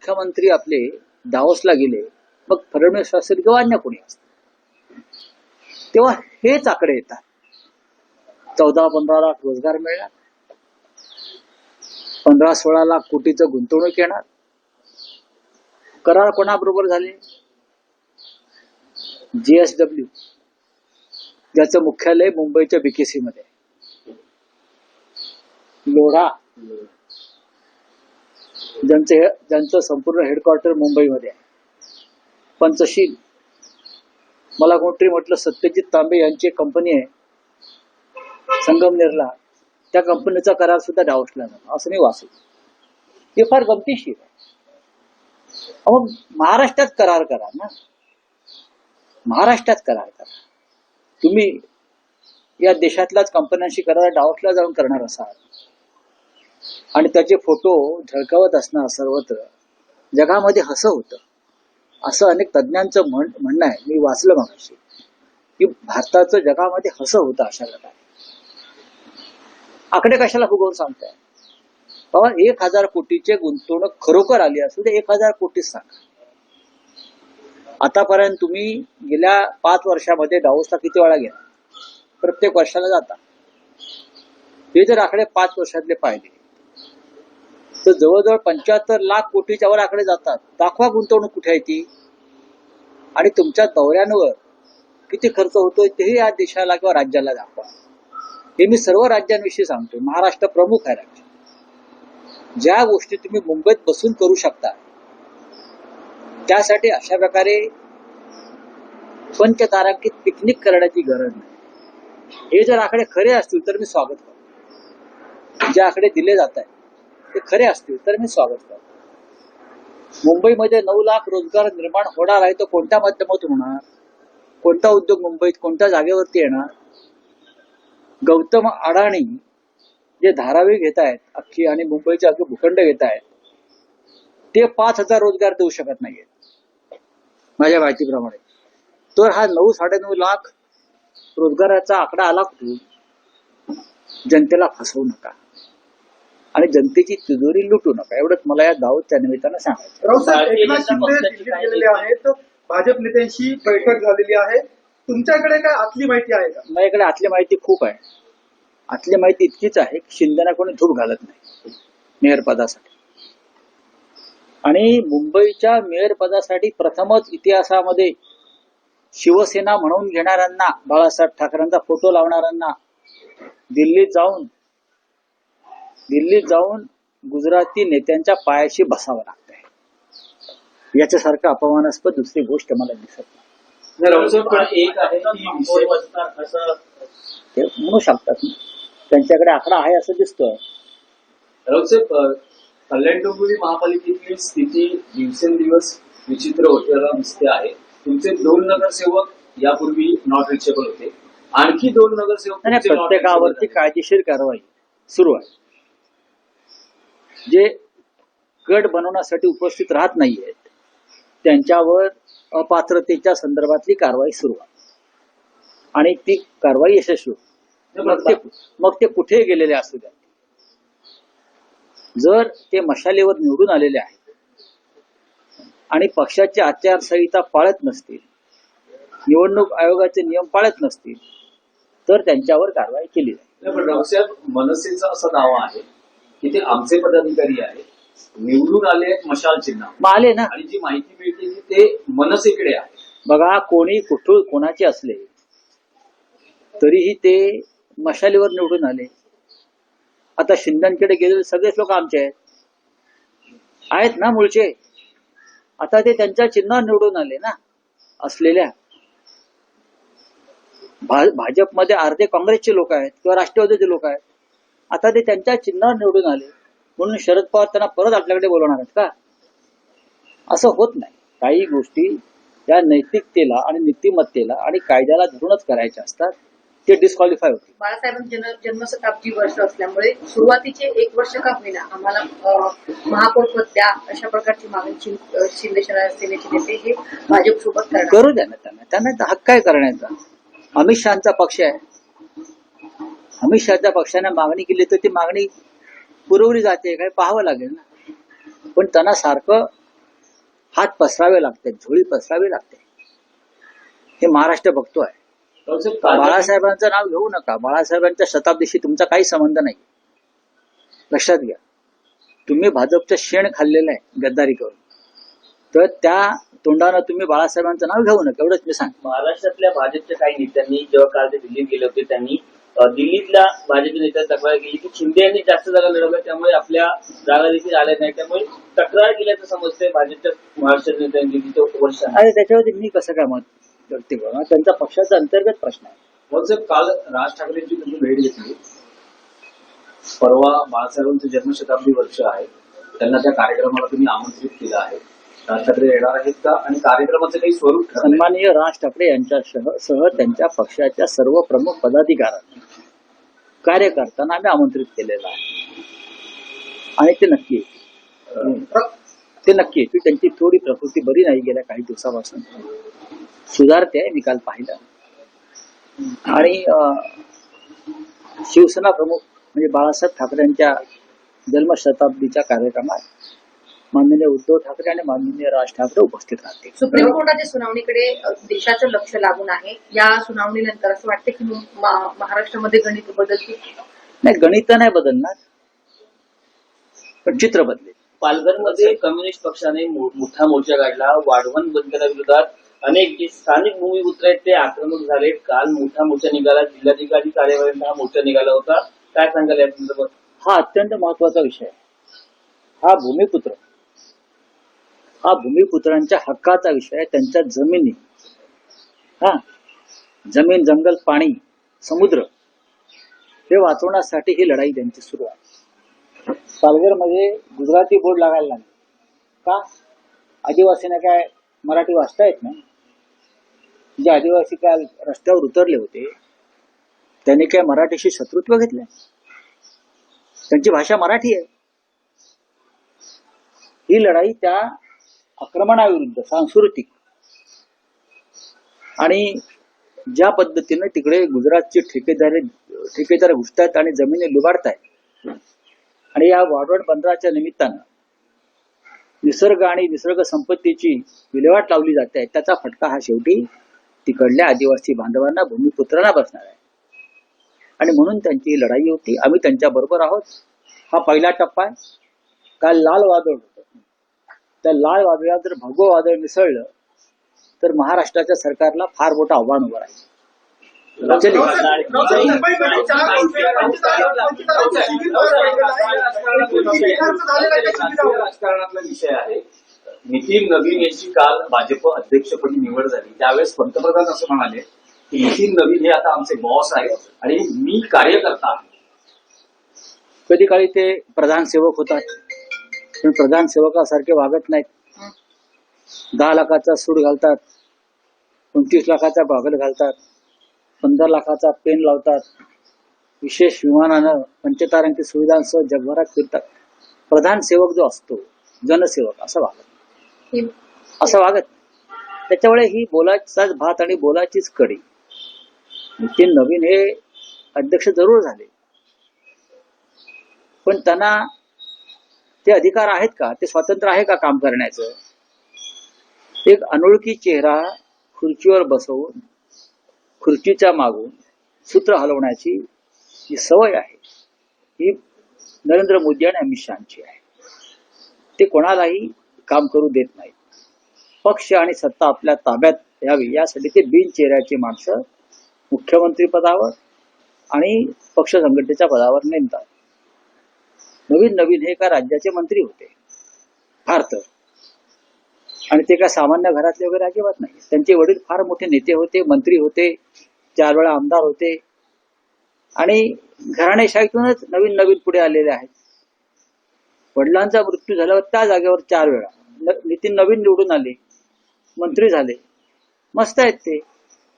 मुख्यमंत्री आपले दावोसला गेले, मग फडणवीस असेल किंवा अन्य कोणी असतील, तेव्हा हेच आकडे येतात. 14-15 लाख रोजगार मिळणार, 15-16 लाख कोटीचं गुंतवणूक येणार. करार कोणाबरोबर झाले? JSW, ज्याचं मुख्यालय मुंबईच्या BKC मध्ये, लोढा ज्यांचं संपूर्ण हेडक्वार्टर मुंबईमध्ये आहे, पंचशील. मला कोणतरी म्हटलं सत्यजित तांबे यांची कंपनी आहे संगमनेरला, त्या कंपनीचा करार सुद्धा डावसला जातो असं मी वाचलं. हे फार गमतीशीर आहे. मग महाराष्ट्रात करार करा ना, महाराष्ट्रात करार करा. तुम्ही या देशातल्याच कंपन्यांशी करार डावसला जाऊन करणार असाल आणि त्याचे फोटो झळकावत असणार सर्वत्र, जगामध्ये हसं होतं असं अनेक तज्ञांचं म्हणणं आहे. मी वाचलं मागाशी की भारताचं जगामध्ये हसं होतं अशा प्रकारे. आकडे कशाला फुगवून सांगताय बाबा? 1000 कोटीचे गुंतवणूक खरोखर आली असू दे, 1000 कोटीच सांगा. आतापर्यंत तुम्ही गेल्या 5 वर्षामध्ये डावोसला किती वेळा गेला? प्रत्येक वर्षाला जाता. हे जर आकडे 5 वर्षातले पाहिले तर जवळजवळ 75 लाख कोटीच्या वर आकडे जातात. दाखवा गुंतवणूक कुठे आहे ती, आणि तुमच्या दौऱ्यांवर किती खर्च होतोय तेही या देशाला किंवा राज्याला दाखवा. हे मी सर्व राज्यांविषयी सांगतो, महाराष्ट्र प्रमुख आहे राज्य. ज्या गोष्टी तुम्ही मुंबईत बसून करू शकता त्यासाठी अशा प्रकारे पंचतारांकित पिकनिक करण्याची गरज नाही. हे जर आकडे खरे असतील तर मी स्वागत करतो. जे आकडे दिले जात आहेत ते खरे असतील तर मी स्वागत करतो. मुंबईमध्ये 9 लाख रोजगार निर्माण होणार आहे, तो कोणत्या माध्यमातून होणार? कोणता उद्योग मुंबईत कोणत्या जागेवरती येणार? गौतम अडाणी जे धारावी घेत आहेत अख्खी आणि मुंबईचे अख्खे भूखंड घेत आहेत, ते 5000 रोजगार देऊ शकत नाहीये माझ्या माहितीप्रमाणे. तर हा 9-9.5 लाख रोजगाराचा आकडा आला कुठून? जनतेला फसवू नका आणि जनतेची तिजोरी लुटू नका, एवढंच मला या दावोसच्या निमित्तानं सांगायचं. रावसाहेब, एकनाथ शिंदे दिल्लीत गेलेले आहेत, भाजप नेत्यांशी बैठक झालेली आहे. तुमच्याकडे काय आतली माहिती आहे का? माझ्याकडे आतली माहिती खूप आहे. आतली माहिती इतकीच आहे की शिंदेना कोणी धूप घालत नाही मेयर पदासाठी. आणि मुंबईच्या मेयर पदासाठी प्रथमच इतिहासामध्ये शिवसेना म्हणून घेणाऱ्यांना, बाळासाहेब ठाकरेंचा फोटो लावणाऱ्यांना दिल्लीत जाऊन गुजराती नेत्यांच्या पायाशी बसावं लागतंय. याच्यासारखं अपमानास्पद दुसरी गोष्ट मला दिसत नाही. ते म्हणू शकतात ना, त्यांच्याकडे आकडा आहे असं दिसतोय. राऊतसाहेब, कल्याण डोंबिवली महापालिकेतली स्थिती दिवसेंदिवस विचित्र होताना दिसते आहे. तुमचे 2 नगरसेवक यापूर्वी नॉट रिचेबल होते, आणखी 2 नगरसेवक. प्रत्येकावरती कायदेशीर कारवाई सुरू आहे. जे गट बनवण्यासाठी उपस्थित राहत नाहीयेत त्यांच्यावर अपात्रतेच्या संदर्भातली कारवाई सुरू आहे आणि ती कारवाई यशस्वी होते. मग ते कुठे गेलेले असू द्या, जर ते मशालीवर निवडून आलेले आहेत आणि पक्षाची आचारसंहिता पाळत नसतील, निवडणूक आयोगाचे नियम पाळत नसतील, तर त्यांच्यावर कारवाई केली जाईल. पण रावसाहेब, मनसेचा असा दावा आहे की ते आमचे पदाधिकारी आहेत, निवडून आले आहेत मशाल चिन्ह, आले ना, आणि जी माहिती मिळते की ते मनसेकडे आहे. बघा, कोणी कुठून कोणाचे असले तरीही ते मशालीवर निवडून आले. आता शिंदेकडे गेलेले सगळेच लोक आमचे आहेत ना, मूळचे. आता ते त्यांच्या चिन्हावर निवडून आले ना असलेल्या. भाजपमध्ये अर्धे काँग्रेसचे लोक आहेत किंवा राष्ट्रवादीचे लोक आहेत. आता ते त्यांच्या चिन्हावर निवडून आले म्हणून शरद पवार त्यांना परत आपल्याकडे बोलवणार आहेत का? असं होत नाही. काही गोष्टी त्या नैतिकतेला आणि नीतिमत्तेला आणि कायद्याला धरूनच करायच्या असतात. ते डिस्क्वालिफाय होते. बाळासाहेबांचे जन्मशताब्दी वर्ष असल्यामुळे सुरुवातीचे 1 वर्ष का होईना आम्हाला महापौर पद द्या अशा प्रकारची मागणी शिंदे सेनेचे नेते हे भाजप सोबत करू द्या ना त्यांना हक्क आहे करण्याचा. अमित शहाचा पक्ष आहे, अमित शहाच्या पक्षाने मागणी केली तर ती मागणी पुरवली जाते काय पाहावं लागेल ना. पण त्यांना सारखं हात पसरावे लागतात, झोळी पसरावी लागते. हे महाराष्ट्र बघतोय. राऊत साहेब, काल बाळासाहेबांचं नाव घेऊ नका. बाळासाहेबांच्या शताब्दीशी तुमचा काही संबंध नाही. लक्षात घ्या, तुम्ही भाजपचं शेण खाल्लेलं आहे गद्दारी करून, तर त्या तोंडानं तुम्ही बाळासाहेबांचं नाव घेऊ नका, एवढंच मी सांगतो. महाराष्ट्रातल्या भाजपच्या काही नेत्यांनी जेव्हा काल ते दिल्लीत गेले होते, त्यांनी दिल्लीतल्या भाजपच्या नेत्यांनी तक्रार केली की शिंदे यांनी जास्त जागा लढवल्या, त्यामुळे आपल्या जागा देखील आल्या नाही, त्यामुळे तक्रार केल्याचं समजतंय भाजपच्या महाराष्ट्र नेत्यांनी तिथे वर्ष आहे. आणि त्याच्यावरती मी कसं काय मत व्यक्त करू? त्यांचा पक्षाचा अंतर्गत प्रश्न आहे. राऊत साहेब, काल राज ठाकरेंची तुम्ही भेट घेतली. परवा बाळासाहेबांचं जन्मशताब्दी वर्ष आहे, त्यांना त्या कार्यक्रमाला तुम्ही आमंत्रित केलं आहे. राज ठाकरे येणार आहेत का, आणि कार्यक्रमाचं काही स्वरूप ठरलंय? सन्माननीय राज ठाकरे यांच्यासह त्यांच्या पक्षाच्या सर्व प्रमुख पदाधिकाऱ्यांना, कार्यकर्त्यांना आम्ही आमंत्रित केलेलं आहे. आणि ते नक्की येतील. त्यांची थोडी प्रकृती बरी नाही गेल्या काही दिवसापासून, सुधारते आहे, मी काल पाहिलं. आणि शिवसेना प्रमुख म्हणजे बाळासाहेब ठाकरे यांच्या जन्मशताब्दीच्या कार्यक्रमात माननीय उद्धव ठाकरे आणि माननीय राज ठाकरे उपस्थित राहतील. सुप्रीम कोर्टाच्या सुनावणीकडे देशाचं लक्ष लागून आहे. या सुनावणीनंतर असं वाटतं की महाराष्ट्रामध्ये गणित बदलतील. नाही, गणित नाही बदलणार, पण चित्र बदलेल. पालघरमध्ये कम्युनिस्ट पक्षाने मोठा मोर्चा काढला. वाढवण बंदराविरोधात अनेक जे स्थानिक भूमिपुत्र आहेत ते आक्रमक झाले. काल मोठा मोर्चा निघाला, जिल्हाधिकारी कार्यालयापर्यंत हा मोर्चा निघाला होता. काय सांगाल या संदर्भात? हा अत्यंत महत्वाचा विषय आहे. हा भूमिपुत्रांच्या हक्काचा विषय आहे. त्यांच्या जमिनी, जमीन, जंगल, पाणी, समुद्र हे वाचवण्यासाठी ही लढाई त्यांची सुरू आहे. पालघरमध्ये गुजराती बोर्ड लागायला लागले का? आदिवासींना काय मराठी वाचता येत नाही? जे आदिवासी काल रस्त्यावर उतरले होते त्यांनी काय मराठीशी शत्रुत्व घेतलंय? त्यांची भाषा मराठी आहे. ही लढाई त्या आक्रमणाविरुद्ध सांस्कृतिक, आणि ज्या पद्धतीने तिकडे गुजरातचे ठेकेदार घुसतायत आणि जमिनी लुबाडतायत, आणि या वाढवण बंदराच्या निमित्तानं निसर्ग आणि निसर्ग संपत्तीची विल्हेवाट लावली जाते, त्याचा फटका हा शेवटी तिकडल्या आदिवासी बांधवांना, भूमिपुत्रांना बसणार आहे. आणि म्हणून त्यांची ही लढाई होती. आम्ही त्यांच्या बरोबर आहोत. हा पहिला टप्पा आहे. काल लाल वादळ होतं. त्या लाल वादळात जर भगवं वादळ मिसळलं तर महाराष्ट्राच्या सरकारला फार मोठं आव्हान उभं राहील. राजकारणातला विषय आहे. नितीन नवीन यांची काल भाजप अध्यक्षपदी निवड झाली. त्यावेळेस पंतप्रधान असं म्हणाले की नितीन नवीन हे आता आमचे बॉस आहेत आणि मी कार्यकर्ता आहे. कधी काळी ते प्रधान सेवक होतात, पण प्रधान सेवकासारखे वागत नाहीत. 10 लाखाचा सूट घालतात, 29 लाखाचा गॉगल घालतात, 15 लाखाचा पेन लावतात, विशेष विमानानं पंचतारांकी सुविधांसह जगभरात फिरतात. प्रधान सेवक जो असतो, जनसेवक असं वागत. त्याच्यामुळे ही बोलाचाच भात आणि बोलाचीच कडी. नितीन नवीन हे अध्यक्ष जरूर झाले, पण त्यांना ते अधिकार आहेत का? ते स्वातंत्र्य आहे का काम करण्याचं? एक अनोळखी चेहरा खुर्चीवर बसवून खुर्चीच्या मागून सूत्र हलवण्याची जी सवय आहे ही नरेंद्र मोदी आणि अमित शहाची आहे. ते कोणालाही काम करू देत नाहीत. पक्ष आणि सत्ता आपल्या ताब्यात यावी यासाठी ते बिनचेहऱ्याची माणसं मुख्यमंत्री पदावर आणि पक्ष संघटनेच्या पदावर नेमतात. नवीन हे का राज्याचे मंत्री होते फार तर, आणि ते काय सामान्य घरातले वगैरे अजिबात नाही. त्यांचे वडील फार मोठे नेते होते, मंत्री होते, 4 वेळा आमदार होते, आणि घराणेशाहीतूनच नवीन पुढे आलेले आहेत. वडिलांचा मृत्यू झाल्यावर त्या जागेवर 4 वेळा नितीन नवीन निवडून आले, मंत्री झाले. मस्त आहेत ते.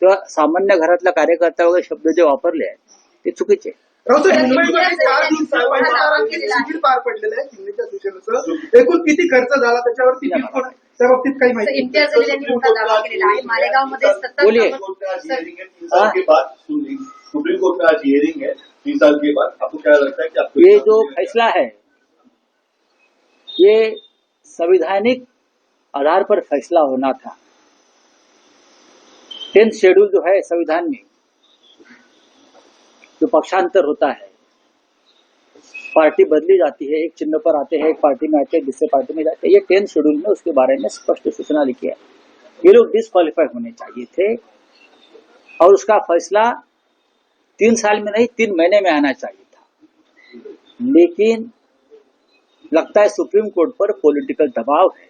तेव्हा सामान्य घरातला कार्यकर्ता वगैरे शब्द जे वापरले आहेत ते चुकीचे. मुंबईमध्ये 4 दिवसांपासून शिबिर पार पडलेलं आहे शिंदेच्या सूचनेचं. एकूण किती खर्च झाला त्याच्यावरती त्या बाबतीत काही माहिती? इम्तियाज अली यांनी मोठा दावा केलेला आहे. मालेगावमध्ये बोलिए. सुप्रीम कोर्ट का आज हियरिंग है 3 साल के बाद. आपको क्या लगता है कि आपको ये जो फैसला है ये संवैधानिक आधार पर फैसला होना था। 10th शेड्यूल जो है संविधान में, जो पक्षांतर होता है, पार्टी बदली जाती है, एक चिन्ह पर आते हैं, एक पार्टी में आते हैं, दूसरे पार्टी में जाते हैं, ये 10th शेड्यूल में उसके बारे में स्पष्ट सूचना लिखी है। ये लोग डिस्क्वालीफाई होने चाहिए थे और उसका फैसला 3 साल में नहीं 3 महीने में आना चाहिए था। लेकिन लगता है सुप्रीम कोर्ट पर पॉलिटिकल दबाव है।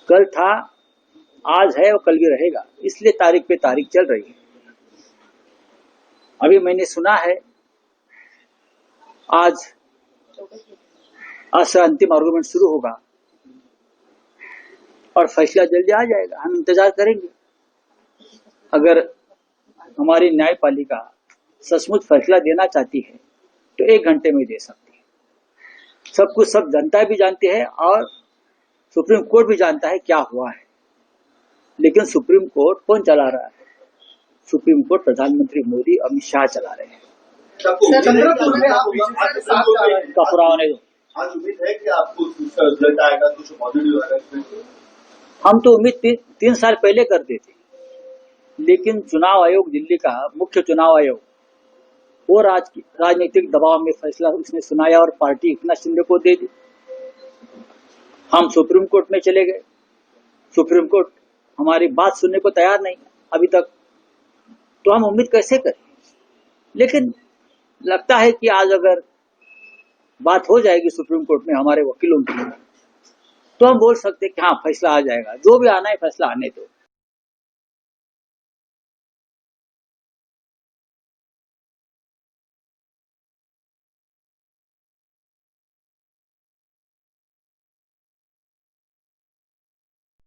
कल था, आज है और कल भी रहेगा, इसलिए तारीख पे तारीख चल रही है। अभी मैंने सुना है आज से अंतिम आर्गुमेंट शुरू होगा और फैसला जल्दी आ जाएगा। हम इंतजार करेंगे। अगर हमारी न्यायपालिका सचमुच फैसला देना चाहती है तो 1 घंटे में दे सकती है। सब कुछ सब जनता भी जानती है और सुप्रीम कोर्ट भी जानता है क्या हुआ है। लेकिन सुप्रीम कोर्ट कौन चला रहा है? सुप्रीम कोर्ट प्रधानमंत्री मोदी, अमित शाह चला रहे हैं। चंद्रपूर में आप बीजेपी के साथ जा रहे हैं। का पुराने दो। आज उम्मीद है कि आपको उसका रिजल्ट आएगा, कुछ पॉजिटिव आएगा इसमें। हम तो उम्मीद 3 साल पहले करते थे, लेकिन चुनाव आयोग, दिल्ली का मुख्य चुनाव आयोग, वो राजनीतिक दबाव में फैसला उसने सुनाया और पार्टी एकनाथ शिंदे को दे दी। हम सुप्रीम कोर्ट में चले गए। सुप्रीम कोर्ट हमारी बात सुनने को तैयार नहीं अभी तक, तो हम उम्मीद कैसे करें? लेकिन लगता है कि आज अगर बात हो जाएगी सुप्रीम कोर्ट में हमारे वकीलों की, तो हम बोल सकते हैं कि हाँ फैसला आ जाएगा। जो भी आना है फैसला आने दो।